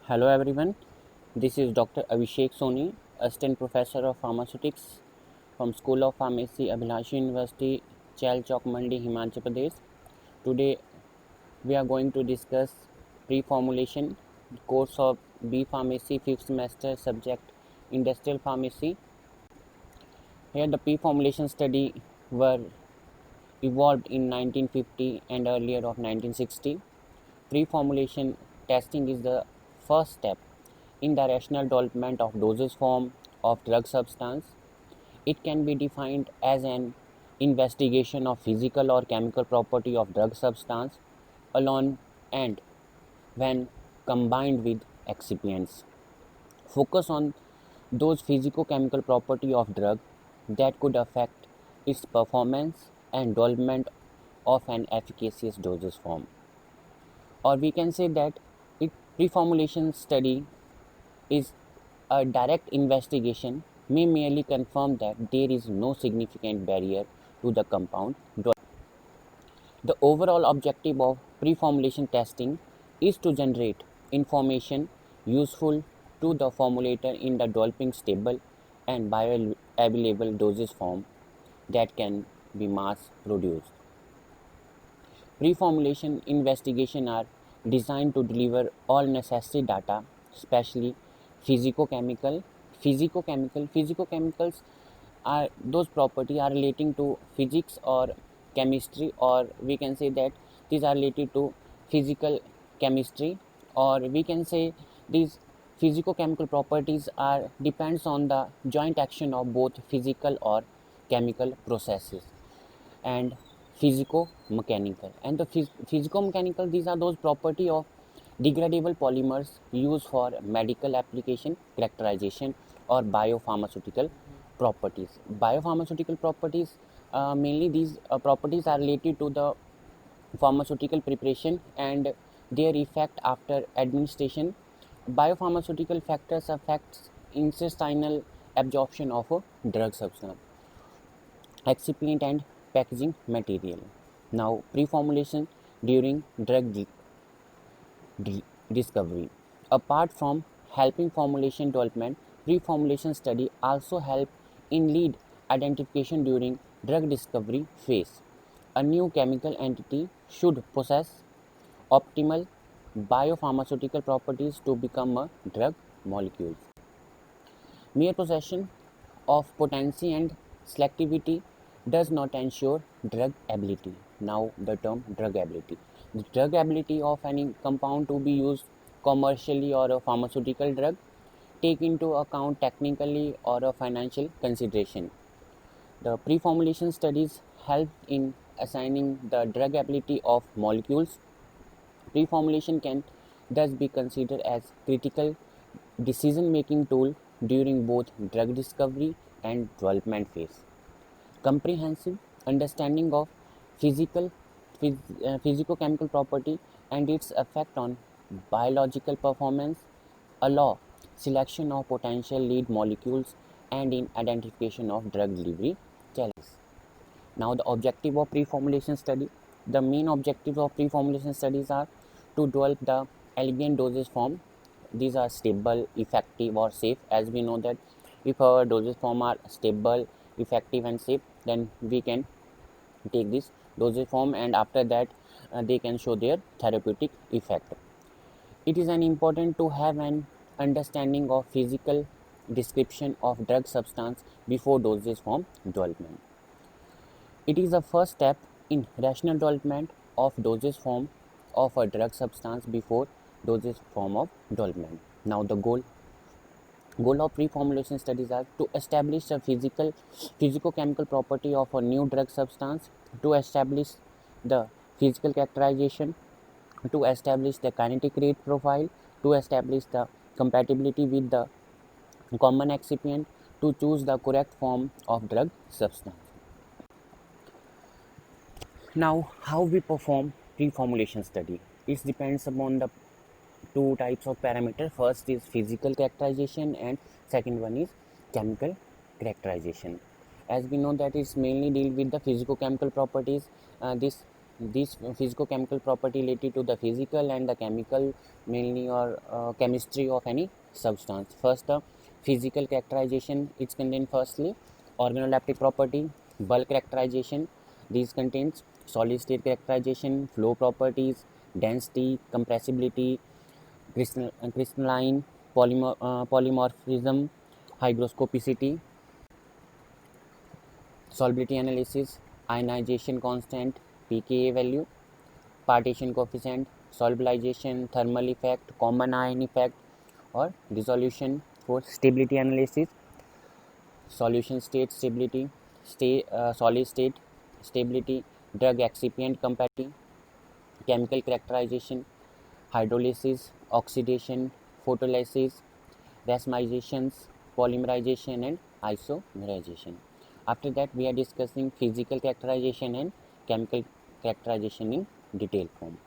Hello everyone, this is Dr. Abhishek Soni, Assistant Professor of Pharmaceutics from School of Pharmacy, Abhilashi University, Chal Chowk Mandi, Himachal Pradesh. Today we are going to discuss pre-formulation course of B Pharmacy 5th semester subject Industrial Pharmacy. Here the pre-formulation study were evolved in 1950 and earlier of 1960. Pre-formulation testing is the first step in the rational development of dosage form of drug substance. It can be defined as an investigation of physical or chemical property of drug substance alone and when combined with excipients. Focus on those physico-chemical property of drug that could affect its performance and development of an efficacious dosage form. Or we can say that it pre-formulation study is a direct investigation may merely confirm that there is no significant barrier to the compound. The overall objective of pre-formulation testing is to generate information useful to the formulator in the developing stable and bioavailable dosage form that can be mass produced. Pre-formulation investigation are designed to deliver all necessary data, especially physicochemical. Physicochemicals are those properties are relating to physics or chemistry, or we can say that these are related to physical chemistry, or we can say these physicochemical properties are depends on the joint action of both physical or chemical processes and physico-mechanical. And the physico-mechanical, these are those property of degradable polymers used for medical application, characterization, or biopharmaceutical properties. Biopharmaceutical properties, mainly these properties are related to the pharmaceutical preparation and their effect after administration. Biopharmaceutical factors affects intestinal absorption of a drug substance, excipient and packaging material. Now, pre-formulation during drug discovery. Apart from helping formulation development, pre-formulation study also help in lead identification during drug discovery phase. A new chemical entity should possess optimal biopharmaceutical properties to become a drug molecule. Mere possession of potency and selectivity does not ensure drug ability. Now the term drug ability. The drug ability of any compound to be used commercially or a pharmaceutical drug take into account technically or a financial consideration. The pre-formulation studies help in assigning the drug ability of molecules. Pre-formulation can thus be considered as critical decision-making tool during both drug discovery and development phase. Comprehensive understanding of physical, physicochemical property and its effect on biological performance allow selection of potential lead molecules and in identification of drug delivery challenges. Now the objective of pre-formulation study. The main objectives of pre-formulation studies are to develop the elegant dosage form. These are stable, effective or safe. As we know that if our dosage form are stable, effective and safe, then we can take this dosage form and after that they can show their therapeutic effect. It is an important to have an understanding of physical description of drug substance before dosage form development. It is the first step in rational development of dosage form of a drug substance before dosage form of development. Now the goal of pre-formulation studies are to establish the physicochemical property of a new drug substance, to establish the physical characterization, to establish the kinetic rate profile, to establish the compatibility with the common excipient, to choose the correct form of drug substance. Now, how we perform pre-formulation study? It depends upon the two types of parameter. First is physical characterization and second one is chemical characterization. As we know that it's mainly deal with the physicochemical properties. This These physicochemical property related to the physical and the chemical, mainly or chemistry of any substance. First, the physical characterization, it's contained firstly organoleptic property, bulk characterization. These contains solid state characterization, flow properties, density, compressibility, crystalline polymorphism, hygroscopicity, solubility analysis, ionization constant, pKa value, partition coefficient, solubilization, thermal effect, common ion effect, or dissolution. For stability analysis, solution state stability, solid state stability, drug excipient compatibility, chemical characterization, hydrolysis, oxidation, photolysis, racemizations, polymerization, and isomerization. After that, we are discussing physical characterization and chemical characterization in detailed form.